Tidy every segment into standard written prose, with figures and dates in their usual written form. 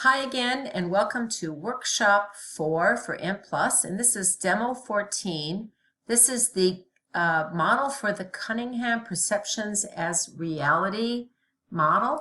Hi again, and welcome to Workshop 4 for Mplus, and this is Demo 14. This is the model for the Cunningham Perceptions as Reality model.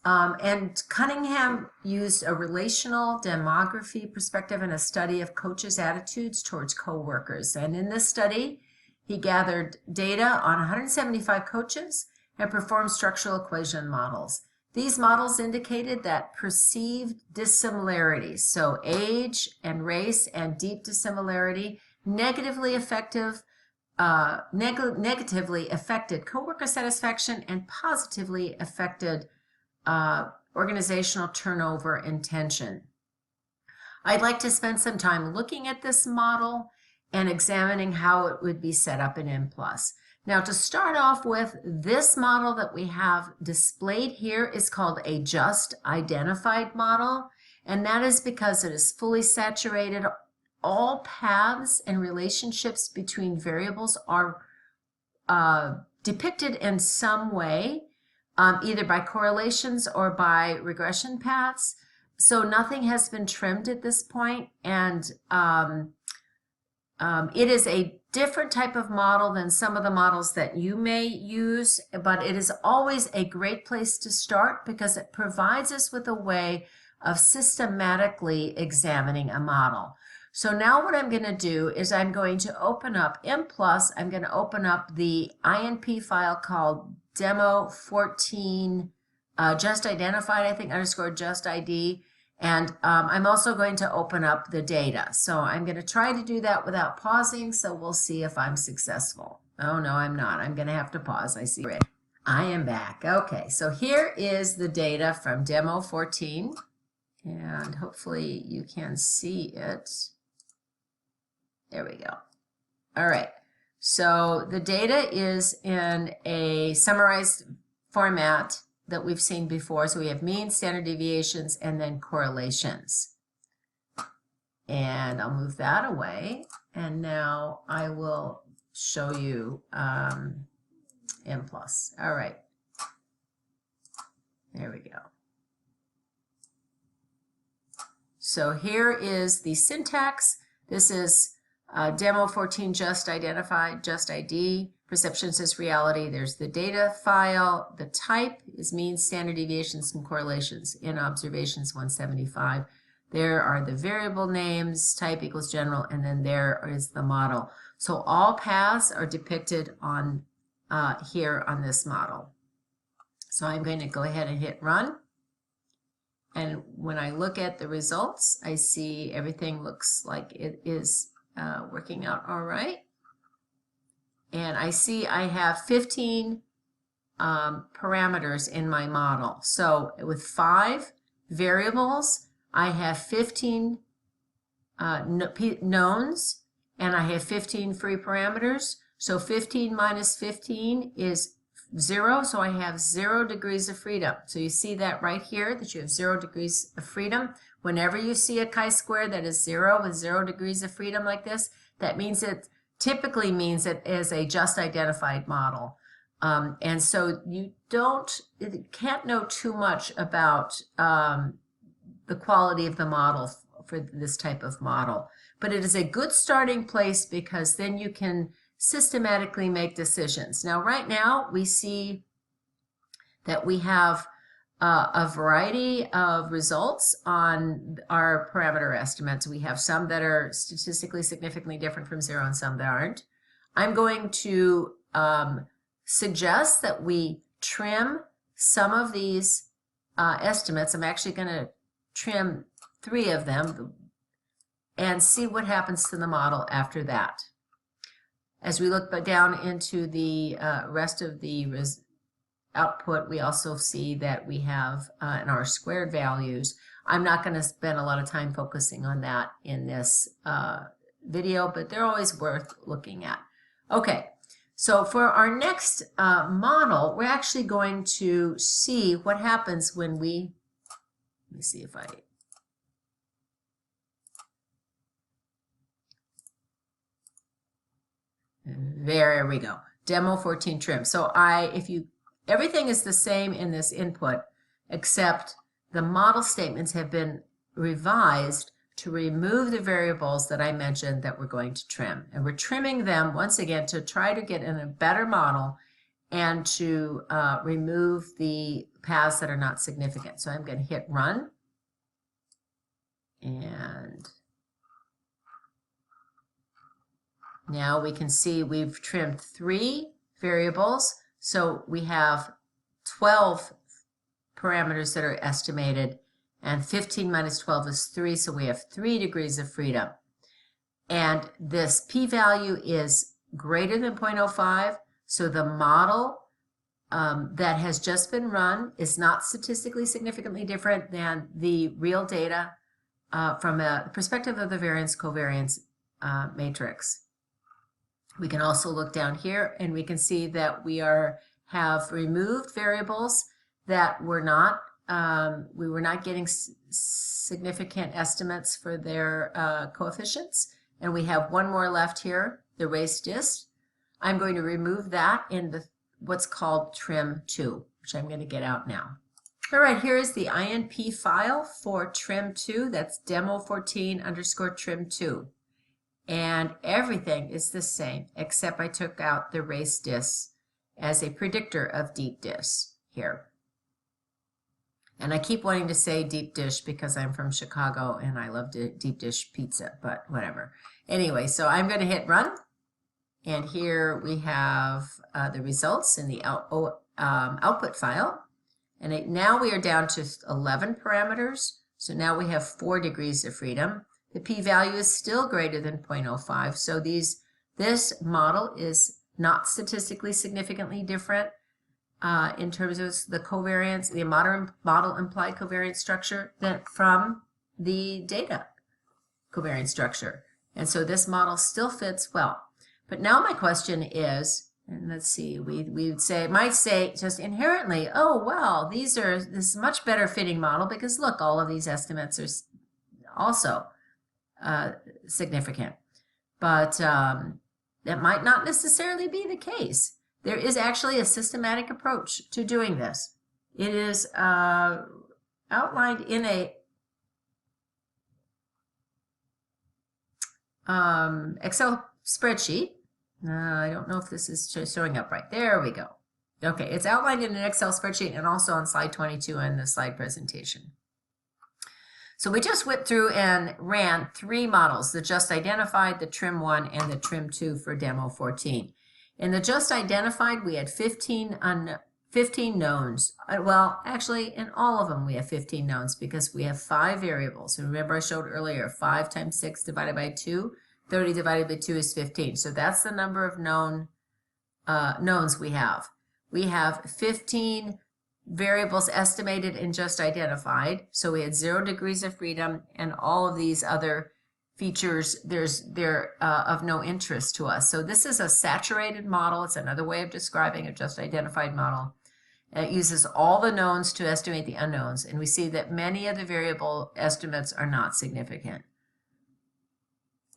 And Cunningham used a relational demography perspective and a study of coaches' attitudes towards coworkers. And in this study, he gathered data on 175 coaches and performed structural equation models. These models indicated that perceived dissimilarities, so age and race and deep dissimilarity, negatively affected coworker satisfaction and positively affected organizational turnover and tension. I'd like to spend some time looking at this model and examining how it would be set up in Mplus. Now, to start off with, this model that we have displayed here is called a Justidentified model, and that is because it is fully saturated. All paths and relationships between variables are depicted in some way, either by correlations or by regression paths. So nothing has been trimmed at this point, and it is a different type of model than some of the models that you may use, but it is always a great place to start because it provides us with a way of systematically examining a model. So now what I'm going to do is I'm going to open up Mplus. I'm going to open up the INP file called Demo 14 Justidentified, I think, _JustID. And I'm also going to open up the data. So I'm going to try to do that without pausing, so we'll see if I'm successful. Oh, no, I'm not. I'm going to have to pause. I see it. I am back. Okay, so here is the data from Demo 14. And hopefully you can see it. There we go. All right. So the data is in a summarized format that we've seen before. So we have mean, standard deviations, and then correlations. And I'll move that away. And now I will show you Mplus. All right. There we go. So here is the syntax. This is Demo 14 Justidentified, JustID. Perceptions as reality. There's the data file. The type is mean, standard deviations, and correlations in observations 175. There are the variable names, type equals general, and then there is the model. So all paths are depicted on here on this model. So I'm going to go ahead and hit run. And when I look at the results, I see everything looks like it is working out all right. And I see I have 15 parameters in my model. So with 5 variables, I have 15 knowns, and I have 15 free parameters. So 15 minus 15 is 0, so I have 0 degrees of freedom. So you see that right here, that you have 0 degrees of freedom. Whenever you see a chi-square that is 0 with 0 degrees of freedom like this, that means it typically means it is a Justidentified model. And so you can't know too much about the quality of the model for this type of model. But it is a good starting place because then you can systematically make decisions. Now, right now, we see that we have a variety of results on our parameter estimates. We have some that are statistically significantly different from 0 and some that aren't. I'm going to suggest that we trim some of these estimates. I'm actually going to trim 3 of them and see what happens to the model after that. As we look down into the rest of the output, we also see that we have in our squared values. I'm not going to spend a lot of time focusing on that in this video, but they're always worth looking at. Okay, so for our next model, we're actually going to see what happens when we, let me see if I, there we go, Demo 14 trim. So everything is the same in this input, except the model statements have been revised to remove the variables that I mentioned that we're going to trim. And we're trimming them once again to try to get in a better model and to remove the paths that are not significant. So I'm going to hit run. And now we can see we've trimmed 3 variables. So we have 12 parameters that are estimated, and 15 minus 12 is 3, so we have 3 degrees of freedom. And this p-value is greater than 0.05, so the model that has just been run is not statistically significantly different than the real data from a perspective of the variance-covariance matrix. We can also look down here and we can see that we have removed variables that were not, we were not getting significant estimates for their coefficients. And we have one more left here, the race dist. I'm going to remove that in the what's called trim 2, which I'm going to get out now. All right, here is the INP file for trim 2. That's demo14_trim2. And everything is the same, except I took out the race dis as a predictor of deep dish here. And I keep wanting to say deep dish because I'm from Chicago and I love deep dish pizza, but whatever. Anyway, so I'm going to hit run. And here we have the results in the output file. And now we are down to 11 parameters. So now we have 4 degrees of freedom. The p-value is still greater than 0.05. So this model is not statistically significantly different in terms of the covariance, the model implied covariance structure from the data covariance structure. And so this model still fits well. But now my question is, and let's see, we might say just inherently, oh well, this is a much better fitting model because look, all of these estimates are also significant. But that might not necessarily be the case. There is actually a systematic approach to doing this. It is outlined in a Excel spreadsheet. I don't know if this is showing up right. There we go. Okay, it's outlined in an Excel spreadsheet and also on slide 22 in the slide presentation. So we just went through and ran 3 models, the Justidentified, the trim 1, and the trim 2 for demo 14. In the Justidentified, we had 15 knowns. Well, actually, in all of them, we have 15 knowns because we have 5 variables. And remember I showed earlier, 5 times 6 divided by 2, 30 divided by 2 is 15. So that's the number of knowns we have. We have 15 variables estimated and Justidentified. So we had 0 degrees of freedom, and all of these other features, they're of no interest to us. So this is a saturated model. It's another way of describing a Justidentified model. It uses all the knowns to estimate the unknowns, and we see that many of the variable estimates are not significant.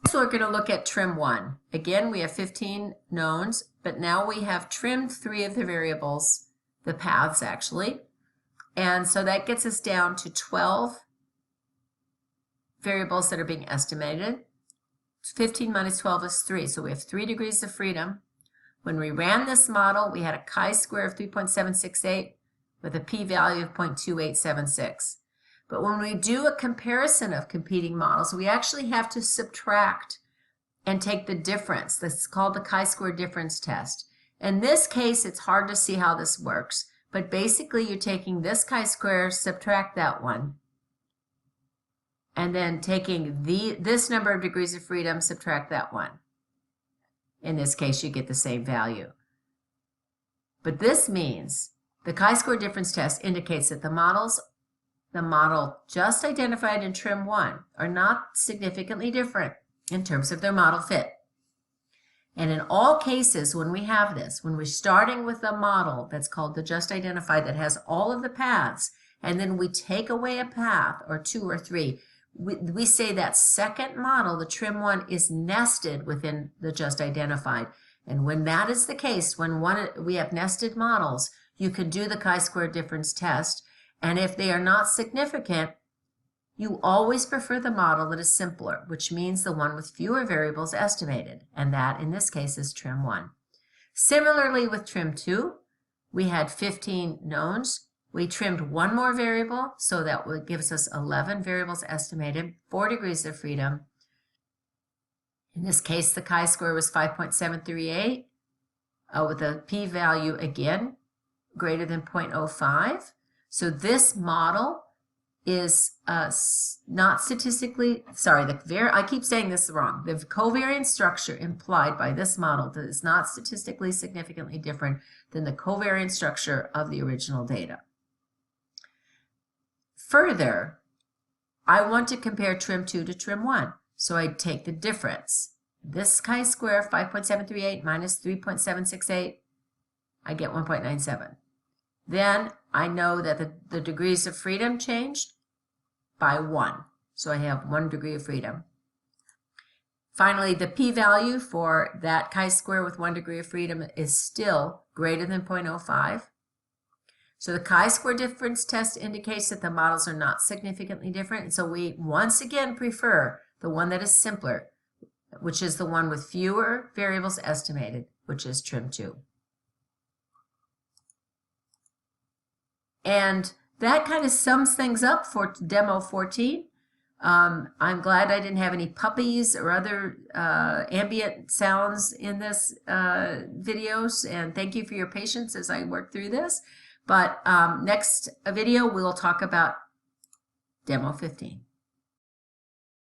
So we're going to look at trim 1. Again, we have 15 knowns, but now we have trimmed 3 of the variables, the paths actually. And so that gets us down to 12 variables that are being estimated. 15 minus 12 is 3, so we have 3 degrees of freedom. When we ran this model, we had a chi-square of 3.768 with a p-value of 0.2876. But when we do a comparison of competing models, we actually have to subtract and take the difference. This is called the chi-square difference test. In this case, it's hard to see how this works, but basically you're taking this chi-square, subtract that one, and then taking this number of degrees of freedom, subtract that one. In this case, you get the same value. But this means the chi-square difference test indicates that the model Justidentified in trim 1 are not significantly different in terms of their model fit. And in all cases, when we have this, when we're starting with a model that's called the Justidentified that has all of the paths, and then we take away a path or 2 or 3, we say that second model, the trim 1, is nested within the Justidentified. And when that is the case, when we have nested models, you can do the chi-square difference test, And if they are not significant, you always prefer the model that is simpler, which means the one with fewer variables estimated, and that in this case is trim 1. Similarly with trim 2, we had 15 knowns. We trimmed one more variable, so that gives us 11 variables estimated, 4 degrees of freedom. In this case, the chi-square was 5.738, with a p-value again greater than 0.05. So this model is not statistically, I keep saying this wrong. The covariance structure implied by this model is not statistically significantly different than the covariance structure of the original data. Further, I want to compare trim 2 to trim 1. So I take the difference. This chi-square, 5.738 minus 3.768, I get 1.97. Then I know that the degrees of freedom changed by 1. So I have 1 degree of freedom. Finally, the p-value for that chi-square with 1 degree of freedom is still greater than 0.05. So the chi-square difference test indicates that the models are not significantly different. And so we once again prefer the one that is simpler, which is the one with fewer variables estimated, which is trim 2. And that kind of sums things up for demo 14. I'm glad I didn't have any puppies or other ambient sounds in this videos, and thank you for your patience as I work through this. But next video we'll talk about demo 15.